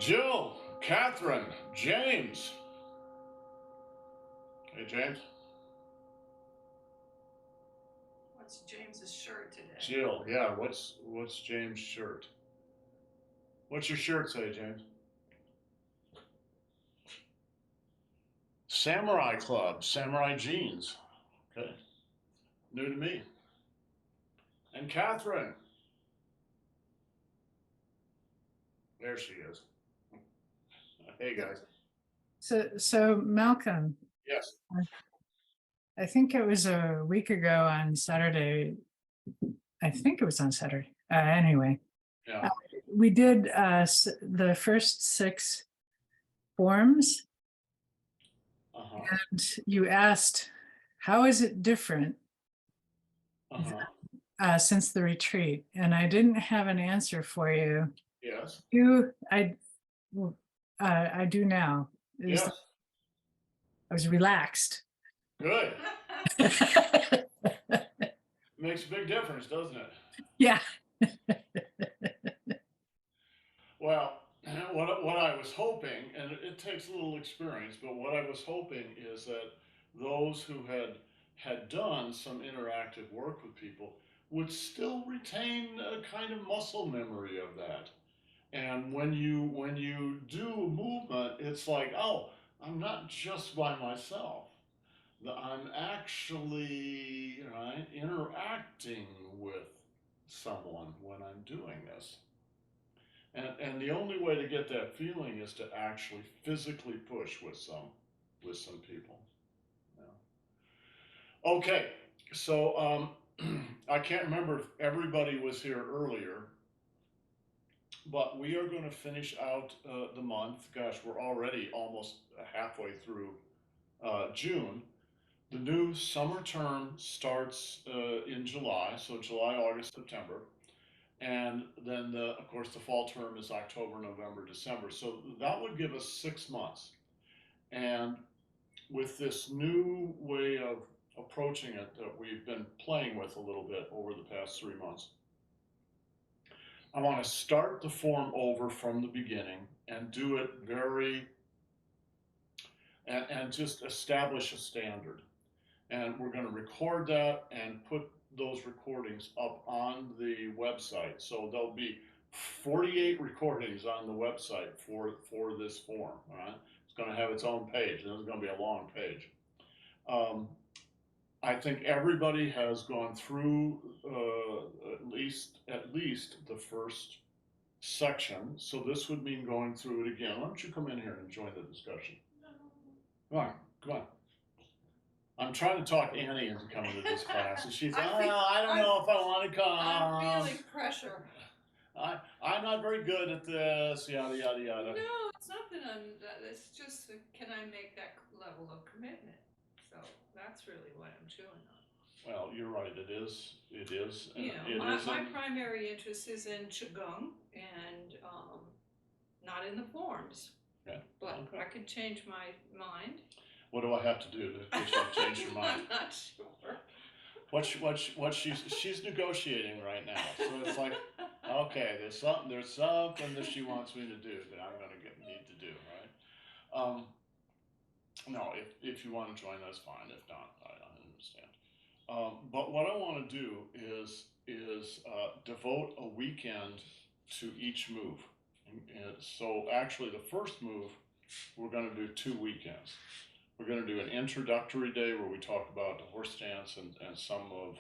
Jill, Catherine, James. Hey, James. What's James's shirt today? Jill, yeah. What's James' shirt? What's your shirt say, James? Samurai Club, Samurai Jeans. Okay, new to me. And Catherine, there she is. Hey, guys. So Malcolm, Yes. I think it was a week ago on Saturday. I think it was on Saturday. Anyway, Yeah. we did the first 6 forms, Uh-huh. and you asked, how is it different Uh-huh. since the retreat? And I didn't have an answer for you. Yes. I do now. Yes. I was relaxed. Good. Makes a big difference, doesn't it? Yeah. Well, what I was hoping, and it takes a little experience, but what I was hoping is that those who had done some interactive work with people would still retain a kind of muscle memory of that. And when you do a movement, it's like, oh, I'm not just by myself. I'm actually, right, interacting with someone when I'm doing this. And the only way to get that feeling is to actually physically push with some people. Yeah. Okay, so I can't remember if everybody was here earlier, but we are going to finish out the month. Gosh, we're already almost halfway through June. The new summer term starts in July, so July, August, September. And then, of course, the fall term is October, November, December. So that would give us 6 months. And with this new way of approaching it that we've been playing with a little bit over the past 3 months, I want to start the form over from the beginning and do it and just establish a standard. And we're going to record that and put those recordings up on the website. So there'll be 48 recordings on the website for this form. All right, it's going to have its own page. This is going to be a long page. I think everybody has gone through at least the first section. So this would mean going through it again. Why don't you come in here and join the discussion? Come on, come on. I'm trying to talk Annie into coming to this class, and she's, I don't know if I want to come. I'm feeling pressure. I'm not very good at this, yada, yada, yada. No, it's not that it's just, can I make that level of commitment? So that's really what I'm chewing on. Well, you're right, it is. My primary interest is in Qigong and not in the forms. Okay. But okay. I could change my mind. What do I have to do to get you to change your mind? I'm not sure. What she's negotiating right now. So it's like, okay, there's something that she wants me to do that I'm going to need to do, right? No, if you want to join, that's fine. If not, I understand. But what I want to do is devote a weekend to each move. And so actually, the first move we're going to do 2 weekends. We're going to do an introductory day where we talk about the horse stance and some of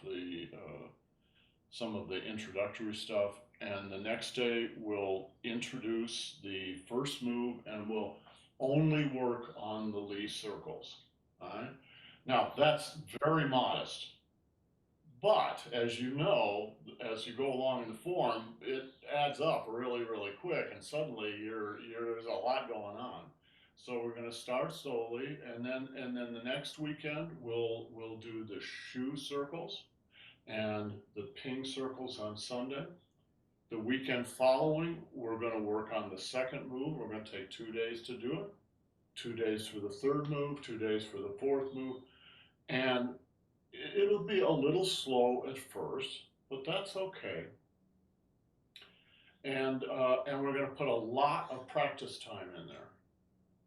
the introductory stuff. And the next day we'll introduce the first move and we'll only work on the Lee circles. All right. Now that's very modest. But as you know, as you go along in the form, it adds up really, really quick, and suddenly there's a lot going on. So we're going to start slowly, and then the next weekend we'll do the shoe circles and the ping circles on Sunday. The weekend following, we're going to work on the second move. We're going to take 2 days to do it. 2 days for the third move, 2 days for the fourth move, and it'll be a little slow at first, but that's okay. And we're gonna put a lot of practice time in there.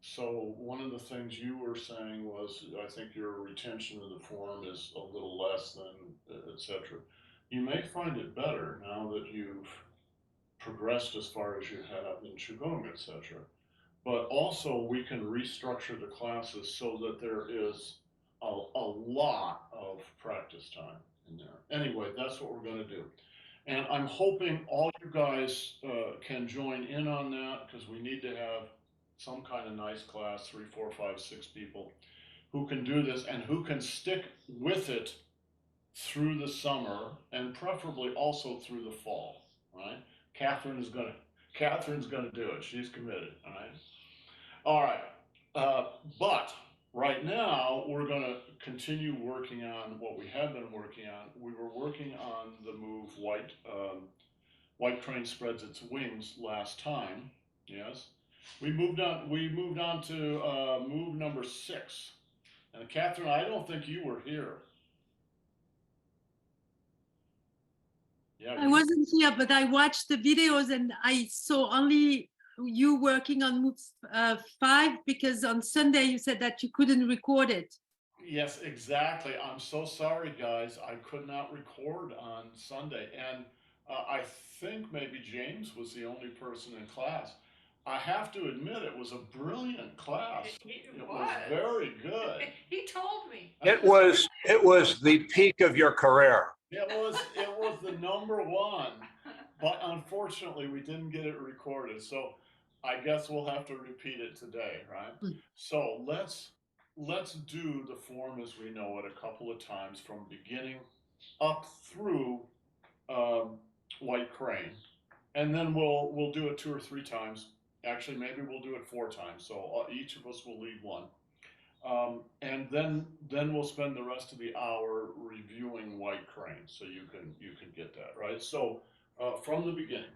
So one of the things you were saying was, I think your retention of the form is a little less than, et cetera. You may find it better now that you've progressed as far as you have in Qigong, et cetera. But also we can restructure the classes so that there is a lot of practice time in there. Anyway, that's what we're gonna do. And I'm hoping all you guys can join in on that, because we need to have some kind of nice class, 3, 4, 5, 6 people who can do this and who can stick with it through the summer and preferably also through the fall, right? Catherine's gonna do it. She's committed, all right? All right, but right now we're gonna continue working on what we have been working on. We were working on the move white crane spreads its wings last time. Yes, we moved on. We moved on to move number 6. And Catherine, I don't think you were here. Yeah, I wasn't here, but I watched the videos and I saw only you working on move 5, because on Sunday you said that you couldn't record it. Yes, exactly. I'm so sorry, guys. I could not record on Sunday. And I think maybe James was the only person in class. I have to admit, it was a brilliant class. It was very good. He told me. It was the peak of your career. It was the number one, but unfortunately we didn't get it recorded. So I guess we'll have to repeat it today, right? So let's do the form as we know it a couple of times from beginning up through white crane, and then we'll do it 2 or 3 times. Actually, maybe we'll do it 4 times. So each of us will lead one. And then we'll spend the rest of the hour reviewing white crane, so you can get that right. So from the beginning.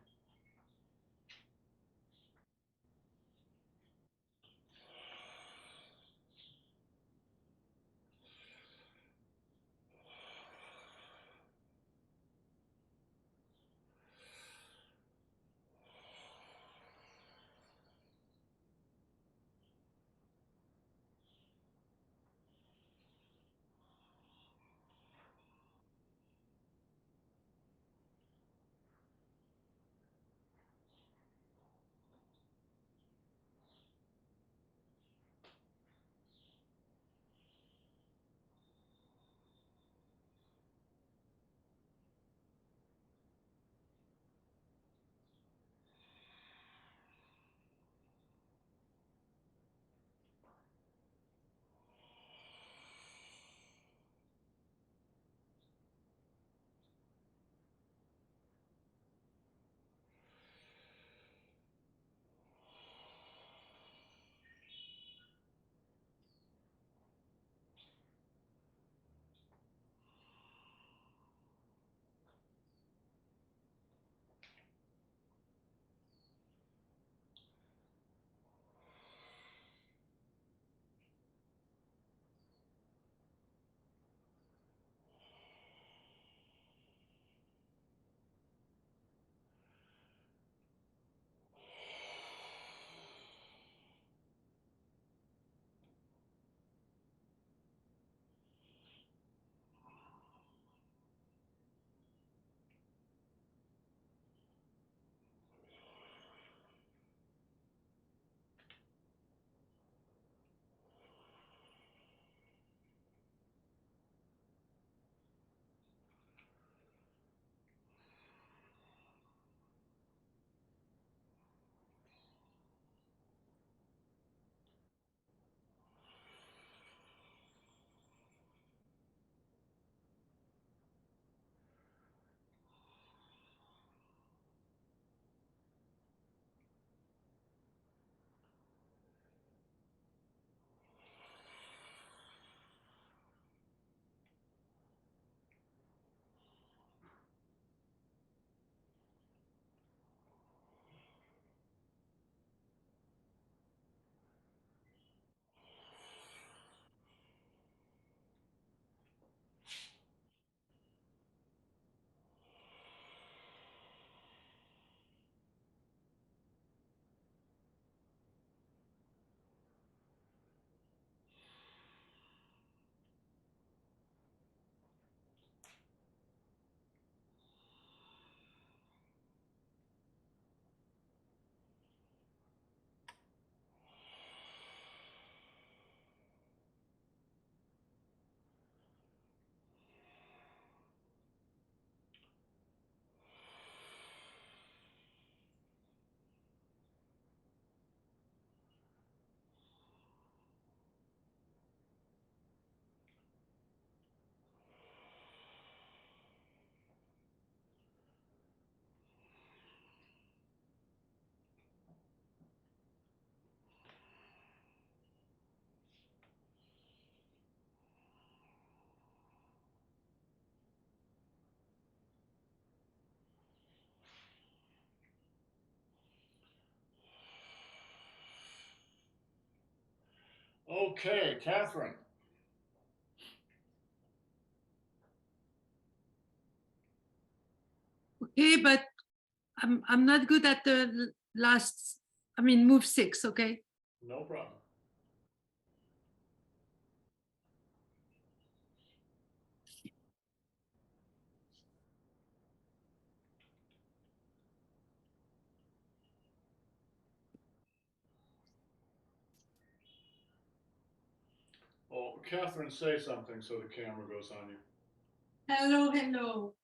Okay, Catherine. Okay, but I'm not good at the last, I mean, move 6, okay? No problem. Oh, Catherine, say something so the camera goes on you. Hello, hello.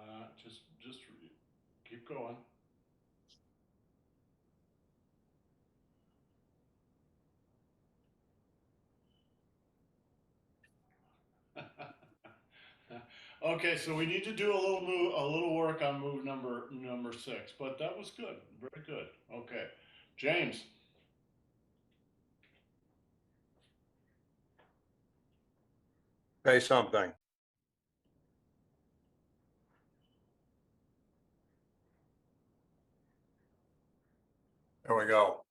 Relax. Just keep going. Okay, so we need to do a little work on move number 6, but that was good, very good. Okay, James. Say something. There we go.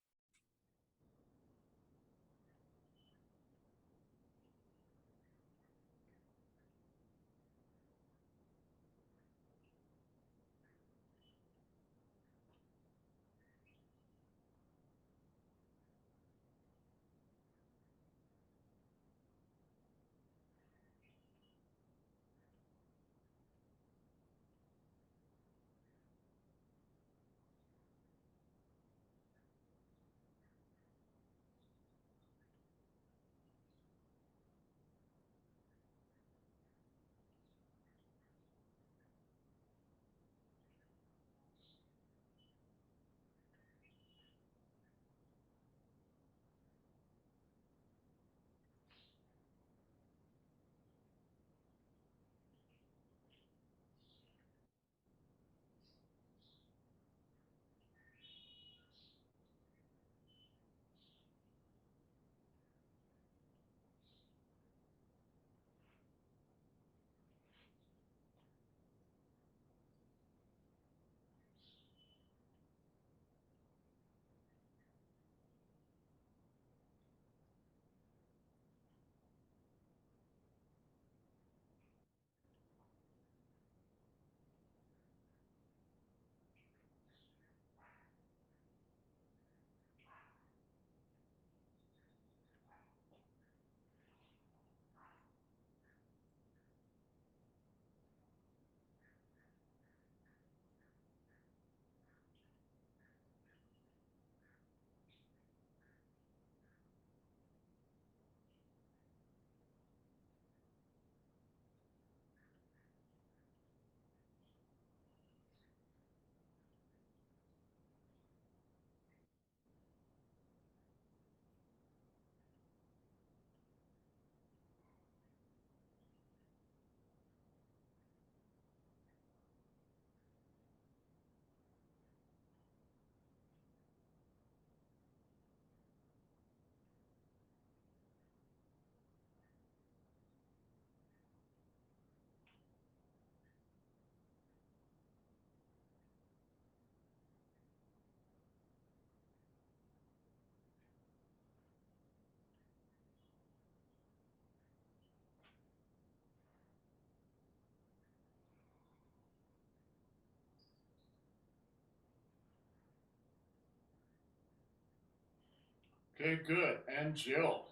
Okay, good. And Jill.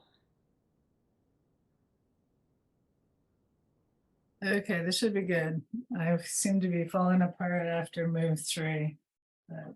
Okay, this should be good. I seem to be falling apart after move 3. but-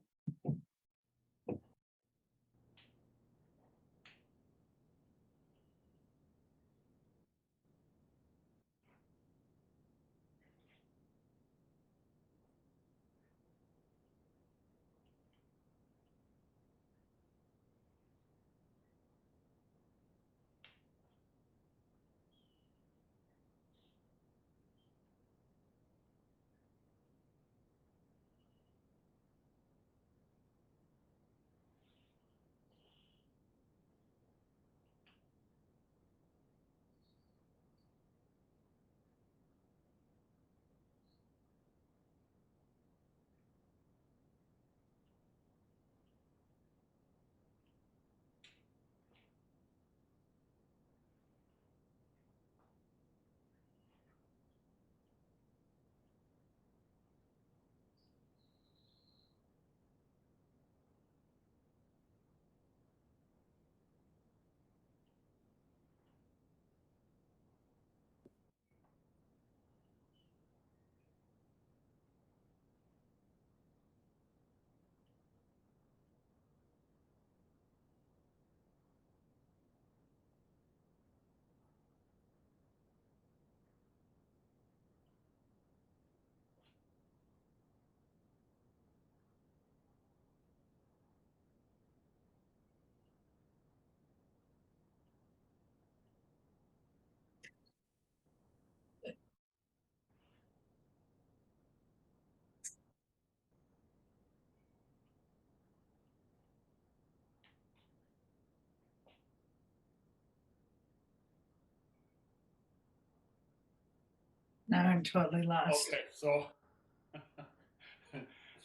Now I'm totally lost. Okay, so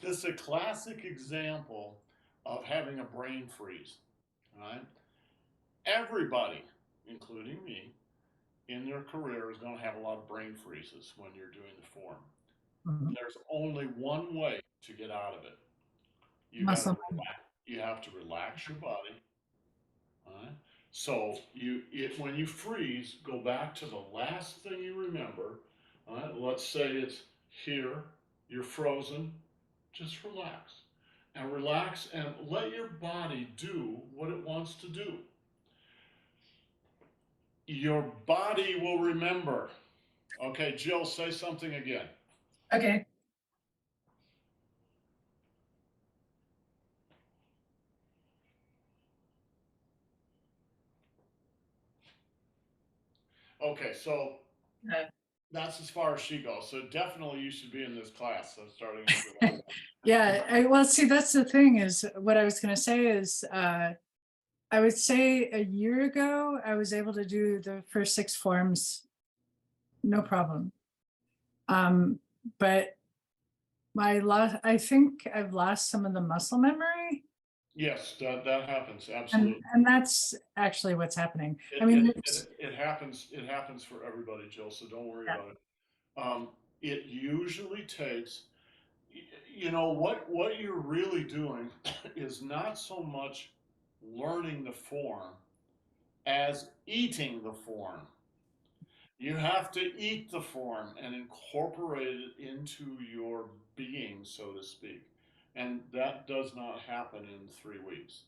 this is a classic example of having a brain freeze. All right. Everybody, including me, in their career is going to have a lot of brain freezes when you're doing the form. Mhm. There's only one way to get out of it. You got to Muscle. relax. You have to relax your body. All right. So when you freeze, go back to the last thing you remember. All right. Let's say it's here. You're frozen. Just relax. And relax and let your body do what it wants to do. Your body will remember. Okay, Jill, say something again. Okay. Okay, so Uh, that's as far as she goes. So definitely you should be in this class. So starting in July. yeah, well, see, that's the thing is what I was going to say is I would say a year ago, I was able to do the first 6 forms, no problem. But I think I've lost some of the muscle memory. Yes, that happens And, absolutely. and that's actually what's happening. It, I mean, it happens. It happens for everybody, Jill. So don't worry Yeah. about it. It usually takes. You know what you're really doing is not so much learning the form as eating the form. You have to eat the form and incorporate it into your being, so to speak. And that does not happen in 3 weeks.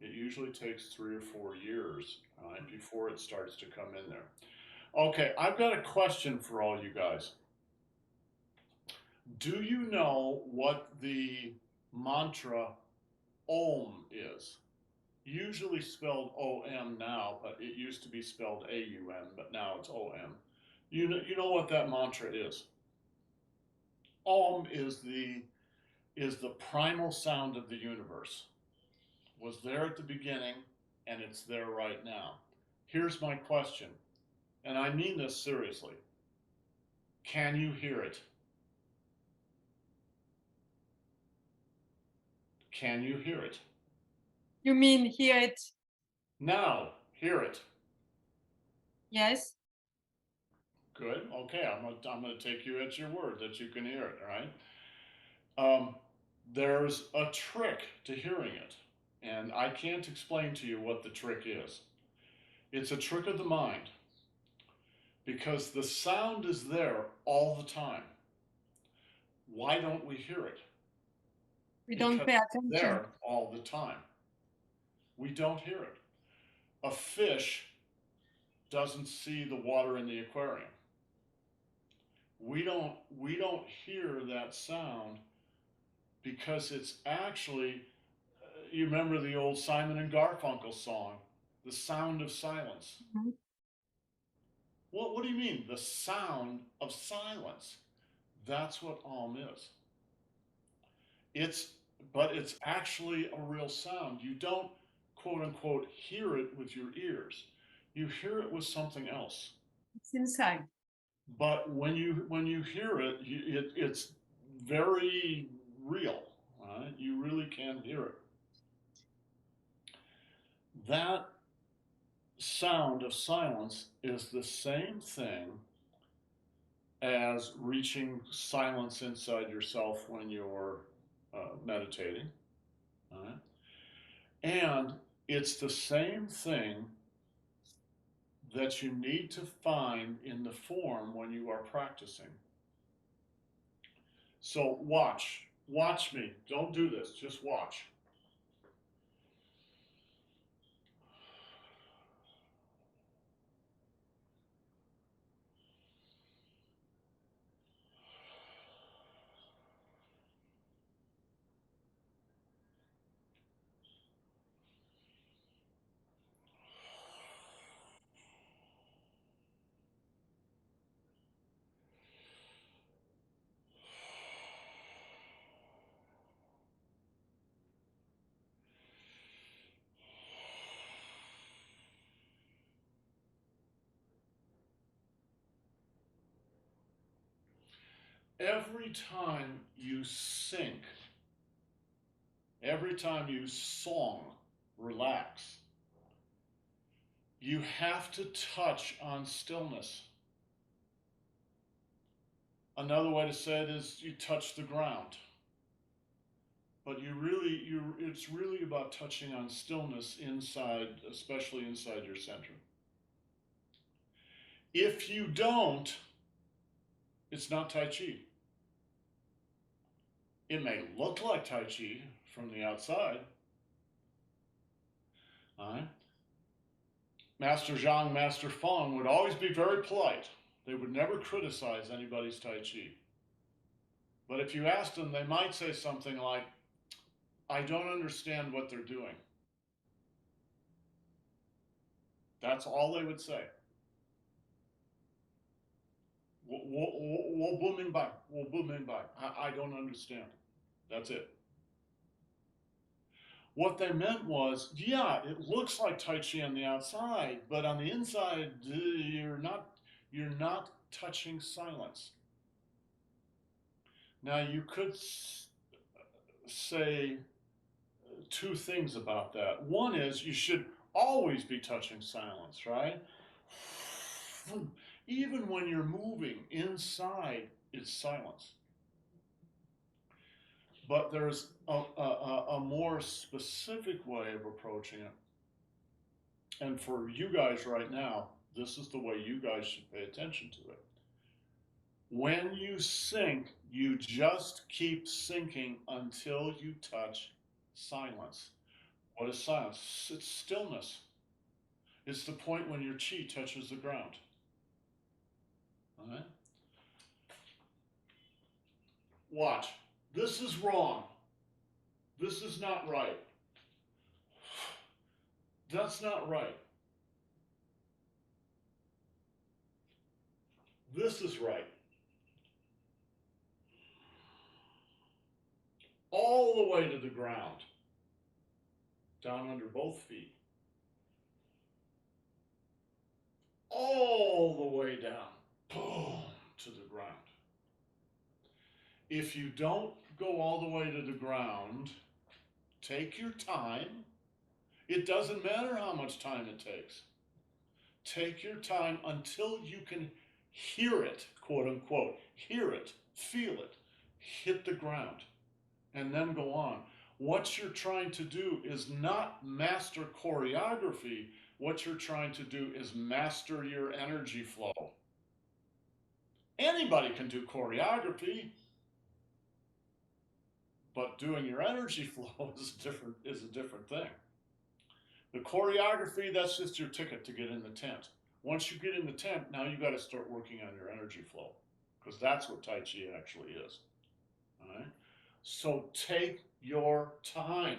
It usually takes 3 or 4 years before it starts to come in there. Okay, I've got a question for all you guys. Do you know what the mantra Om is? Usually spelled O-M now, but it used to be spelled A-U-M, but now it's O-M. You know what that mantra is? Om is the primal sound of the universe. Was there at the beginning, and it's there right now. Here's my question, and I mean this seriously. Can you hear it? Can you hear it? You mean hear it? Now, hear it. Yes. Good. Okay, I'm gonna take you at your word that you can hear it. All right. There's a trick to hearing it. And I can't explain to you what the trick is. It's a trick of the mind because the sound is there all the time. Why don't we hear it? We don't Because pay it's attention. there all the time. We don't hear it. A fish doesn't see the water in the aquarium. We don't hear that sound because it's actually, you remember the old Simon and Garfunkel song, The Sound of Silence. Mhm. What do you mean, the sound of silence? That's what is. But it's actually a real sound. You don't, quote unquote, hear it with your ears. You hear it with something else. It's inside. But when you hear it, it's very real. Right? You really can hear it. That sound of silence is the same thing as reaching silence inside yourself when you're meditating. Right? And it's the same thing that you need to find in the form when you are practicing. So watch me. Don't do this, just watch. Every time you sink, every time you song, relax, you have to touch on stillness. Another way to say it is you touch the ground. But it's really about touching on stillness inside, especially inside your center. If you don't, it's not Tai Chi. It may look like Tai Chi from the outside. All right? Master Zhang, Master Feng would always be very polite. They would never criticize anybody's Tai Chi. But if you asked them, they might say something like, I don't understand what they're doing. That's all they would say. I don't understand. That's it. What they meant was, yeah, it looks like Tai Chi on the outside, but on the inside, you're not touching silence. Now you could say two things about that. One is you should always be touching silence, right? Even when you're moving inside, it's silence. But there's a more specific way of approaching it. And for you guys right now, this is the way you guys should pay attention to it. When you sink, you just keep sinking until you touch silence. What is silence? It's stillness. It's the point when your chi touches the ground. All right? Watch. This is wrong. This is not right. That's not right. This is right. All the way to the ground. Down under both feet. All the way down. Boom, to the ground. If you don't go all the way to the ground, take your time. It doesn't matter how much time it takes. Take your time until you can hear it, quote unquote, hear it, feel it, hit the ground, and then go on. What you're trying to do is not master choreography. What you're trying to do is master your energy flow. Anybody can do choreography, but doing your energy flow is a different thing. The choreography, that's just your ticket to get in the tent. Once you get in the tent, now you got to start working on your energy flow, because that's what Tai Chi actually is. All right? So take your time.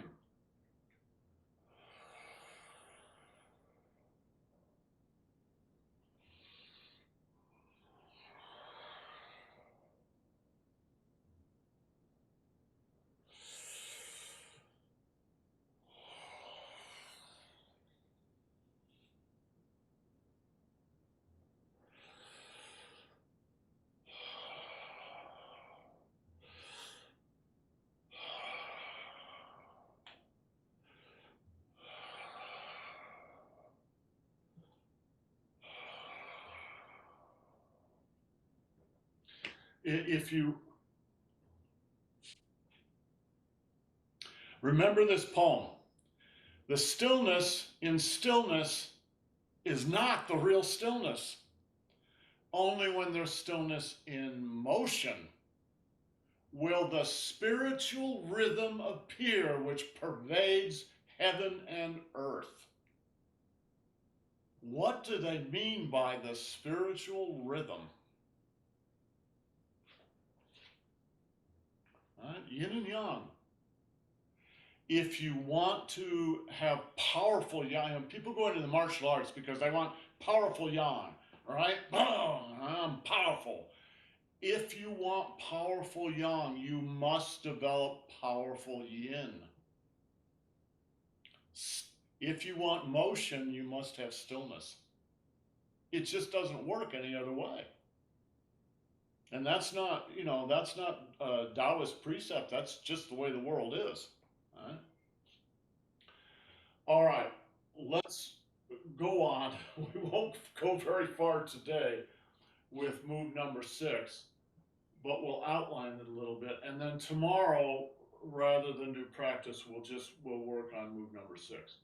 If you remember this poem, the stillness in stillness is not the real stillness. Only when there's stillness in motion will the spiritual rhythm appear which pervades heaven and earth. What do they mean by the spiritual rhythm? Yin and yang. If you want to have powerful yang, people go into the martial arts because they want powerful yang, right? Oh, I'm powerful. If you want powerful yang, you must develop powerful yin. If you want motion, you must have stillness. It just doesn't work any other way. And that's not, that's not a Taoist precept. That's just the way the world is. All right, let's go on. We won't go very far today with move number 6, but we'll outline it a little bit. And then tomorrow, rather than do practice, we'll work on move number 6.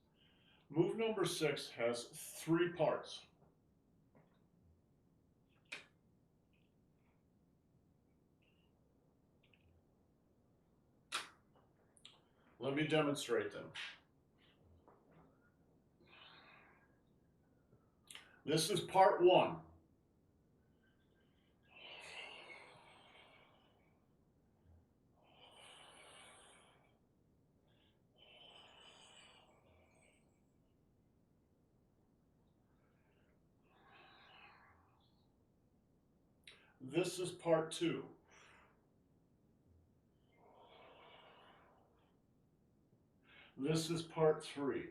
Move number 6 has 3 parts. Let me demonstrate them. This is part 1. This is part 2. This is part 3.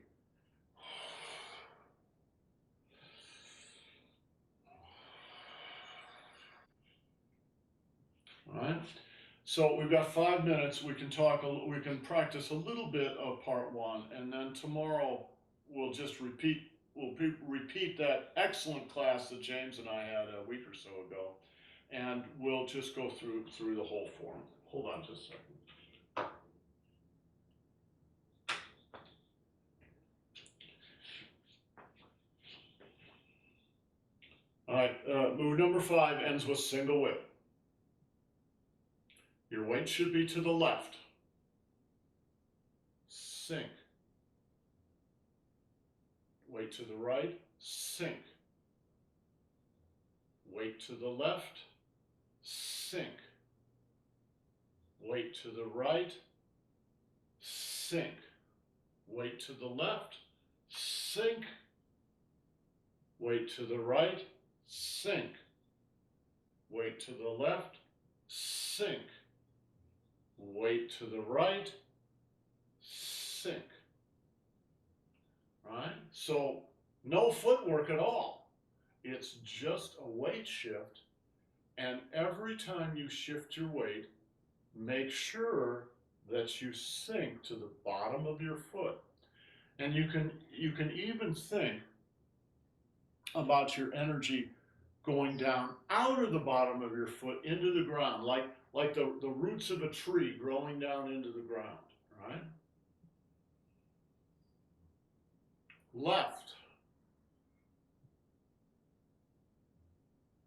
All right. So we've got 5 minutes. We can practice a little bit of part 1, and then tomorrow we'll just repeat that excellent class that James and I had a week or so ago, and we'll just go through the whole form. Hold on just a second. All right, move number 5 ends with single whip. Your weight should be to the left. Sink. Weight to the right, sink. Weight to the left, sink. Weight to the right, sink. Weight to the left, sink. Weight to the right, sink. Weight to the left, sink. Weight to the right, sink. Right? So no footwork at all. It's just a weight shift, and every time you shift your weight, make sure that you sink to the bottom of your foot. And you can even think about your energy going down out of the bottom of your foot into the ground, like the roots of a tree growing down into the ground, right? left,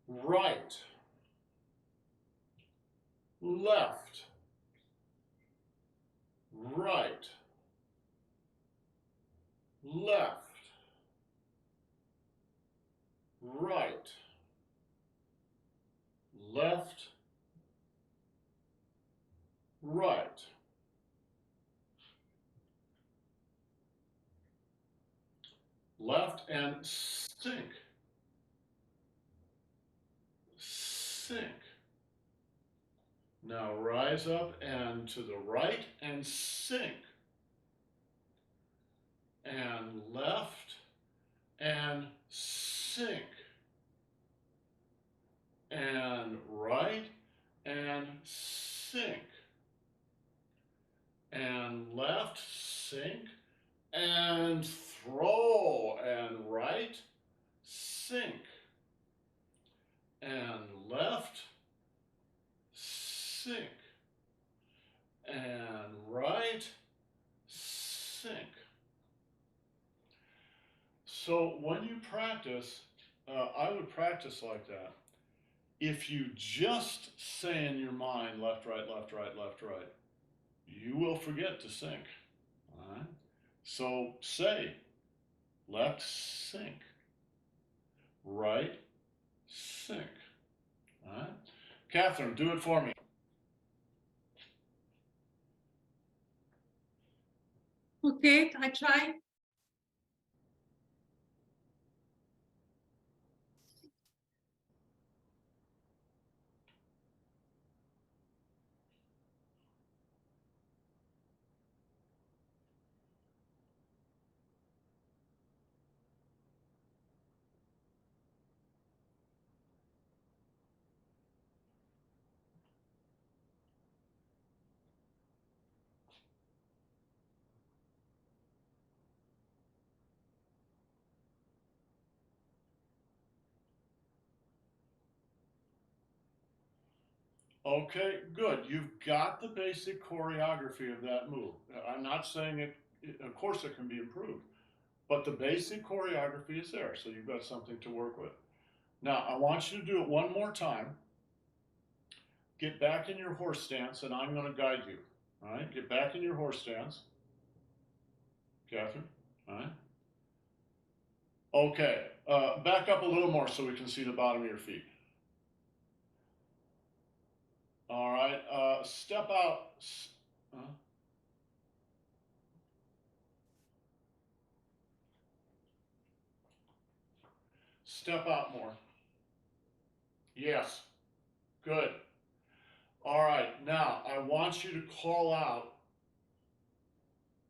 right, left, right, left, right, left, right. Left and sink, sink. Now rise up and to the right and sink. And left and sink. And right and sink. And left, sink. And throw. And right, sink. And left, sink. And right, sink. So when you practice, I would practice like that. If you just say in your mind, left, right, left, right, left, right, you will forget to sink. All right? So say, left, sink. Right, sink. All right? Catherine, do it for me. Okay, I try. Okay, good. You've got the basic choreography of that move. I'm not saying of course it can be improved, but the basic choreography is there, so you've got something to work with. Now, I want you to do it one more time. Get back in your horse stance, and I'm going to guide you. All right, get back in your horse stance. Catherine, all right. Okay, back up a little more so we can see the bottom of your feet. All right, step out. Step out more. Yes, good. All right, now I want you to call out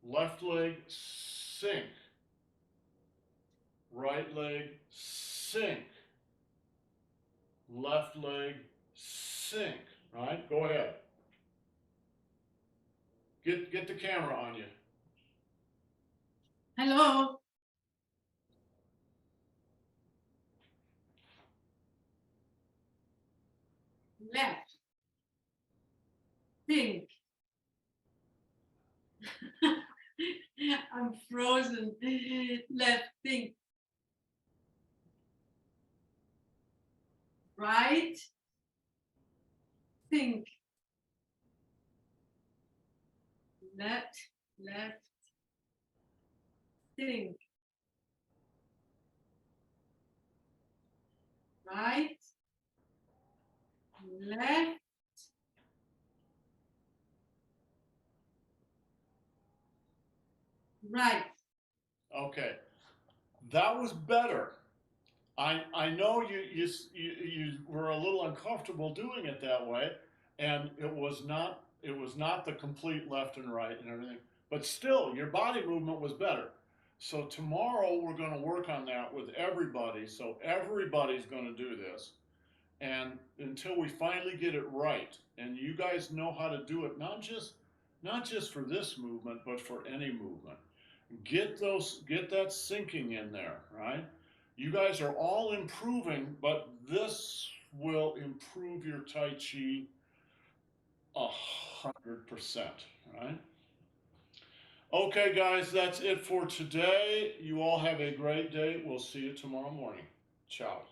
left leg, sink. Right leg, sink. Left leg, sink. Right? Go ahead. Get the camera on you. Hello. Left. Think. I'm frozen. Left, think. Right. Think. Left, left. Think. Right. Left. Right. Okay, that was better. I know you were a little uncomfortable doing it that way, and it was not the complete left and right and everything, but still your body movement was better. So tomorrow we're going to work on that with everybody. So everybody's going to do this, and until we finally get it right, and you guys know how to do it, not just for this movement, but for any movement. Get that sinking in there, right? You guys are all improving, but this will improve your Tai Chi 100%, right? Okay, guys, that's it for today. You all have a great day. We'll see you tomorrow morning. Ciao.